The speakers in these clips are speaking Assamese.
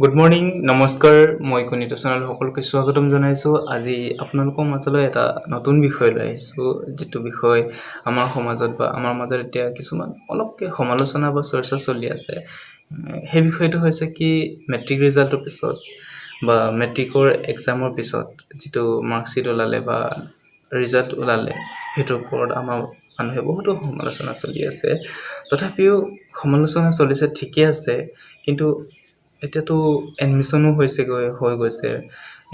গুড মৰ্ণিং নমস্কাৰ মই কনিত চেনেল সকলোকে স্বাগতম জনাইছোঁ। আজি আপোনালোকৰ মাজলৈ এটা নতুন বিষয় লৈ আহিছোঁ, যিটো বিষয় আমাৰ সমাজত বা আমাৰ মাজত এতিয়া কিছুমান অলপকৈ সমালোচনা বা চৰ্চা চলি আছে। সেই বিষয়টো হৈছে কি, মেট্ৰিক ৰিজাল্টৰ পিছত বা মেট্ৰিকৰ এক্সামৰ পিছত যিটো মাৰ্কশ্বিট ওলালে বা ৰিজাল্ট ওলালে, সেইটোৰ ওপৰত আমাৰ মানুহে বহুতো সমালোচনা চলি আছে। তথাপিও সমালোচনা চলিছে, ঠিকে আছে, কিন্তু এতিয়াতো এডমিশ্যনো হৈ গৈছে,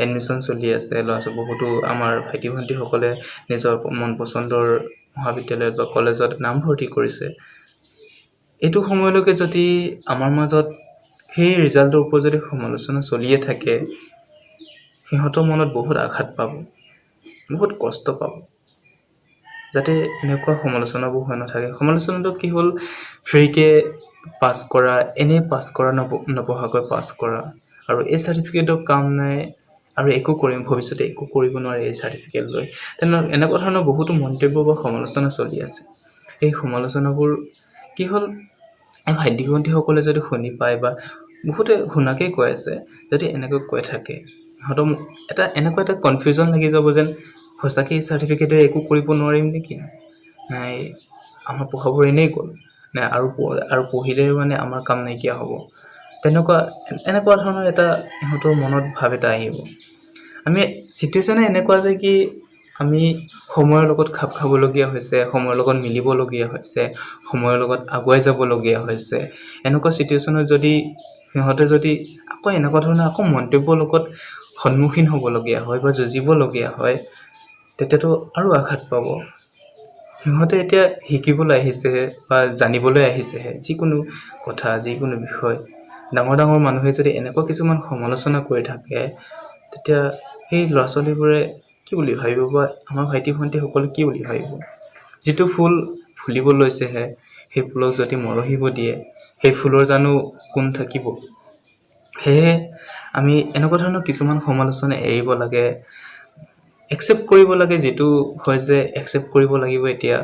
এডমিশ্যন চলি আছে। বহুতো আমাৰ ভাইটি ভণ্টিসকলে নিজৰ মন পচন্দৰ মহাবিদ্যালয়ত বা কলেজত নাম ভৰ্তি কৰিছে। এইটো সময়লৈকে যদি আমাৰ মাজত সেই ৰিজাল্টৰ ওপৰত যদি সমালোচনা চলিয়ে থাকে, সিহঁতৰ মনত বহুত আঘাত পাব, বহুত কষ্ট পাব। যাতে এনেকুৱা সমালোচনাবোৰ হৈ নাথাকে। সমালোচনাটো কি হ'ল, ফ্ৰীকৈ পাছ কৰা, এনেই পাছ কৰা, নপঢ়াকৈ পাছ কৰা, আৰু এই চাৰ্টিফিকেটৰ কাম নাই, আৰু ভৱিষ্যতে একো কৰিব নোৱাৰে এই চাৰ্টিফিকেট লৈ। এনেকুৱা ধৰণৰ বহুতো মন্তব্য বা সমালোচনা চলি আছে। এই সমালোচনাবোৰ কি হ'ল, এই ভাইটি ভণ্টিসকলে যদি শুনি পায় বা বহুতে শুনাকেই কৈ আছে, যদি এনেকৈ কৈ থাকে, সিহঁতৰ এনেকুৱা এটা কনফিউজন লাগি যাব যেন সঁচাকৈ এই চাৰ্টিফিকেটেৰে একো কৰিব নোৱাৰিম নেকি, নাই আমাৰ পঢ়াবোৰ এনেই গ'ল, নাই আৰু পঢ়িলেও মানে আমাৰ কাম নাইকিয়া হ'ব। এনেকুৱা ধৰণৰ এটা ইহঁতৰ মনত ভাৱ এটা আহিব। চিটুৱেশ্যনে এনেকুৱা যে কি, আমি সময়ৰ লগত খাপ খাবলগীয়া হৈছে, সময়ৰ লগত মিলিবলগীয়া হৈছে, সময়ৰ লগত আগুৱাই যাবলগীয়া হৈছে। এনেকুৱা চিটুৱেশ্যনত যদি সিহঁতে আকৌ এনেকুৱা ধৰণৰ মন্তব্যৰ লগত সন্মুখীন হ'বলগীয়া হয় বা যুঁজিবলগীয়া হয়, তেতিয়াতো আৰু আঘাত পাব। সিহঁতে এতিয়া শিকিবলৈ আহিছেহে বা জানিবলৈ আহিছেহে যিকোনো কথা, যিকোনো বিষয়। ডাঙৰ মানুহে যদি এনেকুৱা কিছুমান সমালোচনা কৰি থাকে, তেতিয়া সেই ল'ৰা ছোৱালীবোৰে কি বুলি ভাবিব বা আমাৰ ভাইটি ভণ্টিসকলে কি বুলি ভাবিব। যিটো ফুল ফুলিব লৈছেহে, সেই ফুলক যদি মৰহিব দিয়ে, সেই ফুলৰ জানো গুণ থাকিব? সেয়েহে আমি এনেকুৱা ধৰণৰ কিছুমান সমালোচনা এৰিব লাগে, একচেপ্ট কৰিব লাগে। যিটো হৈছে একচেপ্ট কৰিব লাগিব। এতিয়া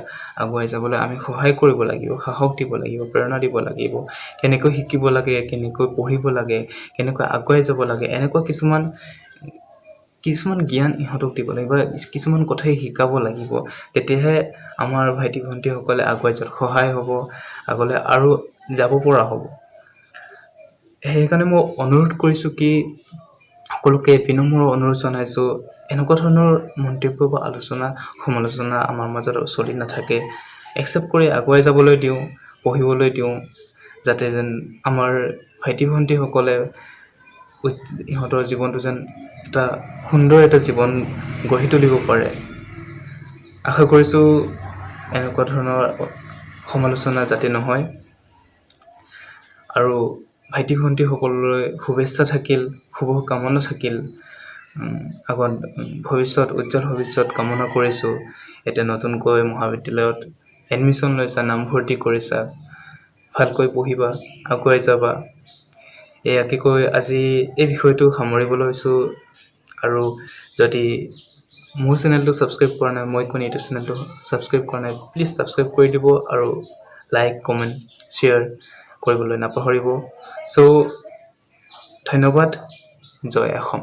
আগুৱাই যাবলৈ আমি সহায় কৰিব লাগিব, সাহস দিব লাগিব, প্ৰেৰণা দিব লাগিব। কেনেকৈ শিকিব লাগে, কেনেকৈ পঢ়িব লাগে, কেনেকৈ আগুৱাই যাব লাগে, এনেকুৱা কিছুমান জ্ঞান ইহঁতক দিব লাগিব, কিছুমান কথাই শিকাব লাগিব। তেতিয়াহে আমাৰ ভাইটি ভণ্টিসকলে আগুৱাই যোৱাত সহায় হ'ব, আগলৈ আৰু যাব পৰা হ'ব। সেইকাৰণে মই অনুৰোধ কৰিছোঁ কি, সকলোকে বিনম্ৰ অনুৰোধ জনাইছোঁ, এনেকুৱা ধৰণৰ মন্তব্য বা সমালোচনা আমাৰ মাজত চলি নাথাকে। একচেপ্ট কৰি আগুৱাই যাবলৈ দিওঁ, পঢ়িবলৈ দিওঁ, যাতে যেন আমাৰ ভাইটি ভণ্টিসকলে ইহঁতৰ জীৱনটো যেন এটা সুন্দৰ এটা জীৱন গঢ়ি তুলিব পাৰে। আশা কৰিছোঁ এনেকুৱা ধৰণৰ সমালোচনা যাতে নহয়। আৰু ভাইটি ভণ্টিসকললৈ শুভেচ্ছা থাকিল, শুভকামনা থাকিল। উজ্জ্বল ভৱিষ্যত কামনা কৰিছোঁ। এতিয়া নতুনকৈ মহাবিদ্যালয়ত এডমিশ্যন লৈছা, নামভৰ্তি কৰিছা, ভালকৈ পঢ়িবা, আগুৱাই যাবা। এয়াকে কৈ আজি এই বিষয়টো সামৰিব লৈছোঁ। আৰু যদি মোৰ চেনেলটো ছাবস্ক্ৰাইব কৰা নাই, মই কোন ইউটিউব চেনেলটো ছাবস্ক্ৰাইব কৰা নাই, প্লিজ ছাবস্ক্ৰাইব কৰি দিব, আৰু লাইক, কমেণ্ট, শ্বেয়াৰ কৰিবলৈ নাপাহৰিব। ধন্যবাদ। জয় অসম।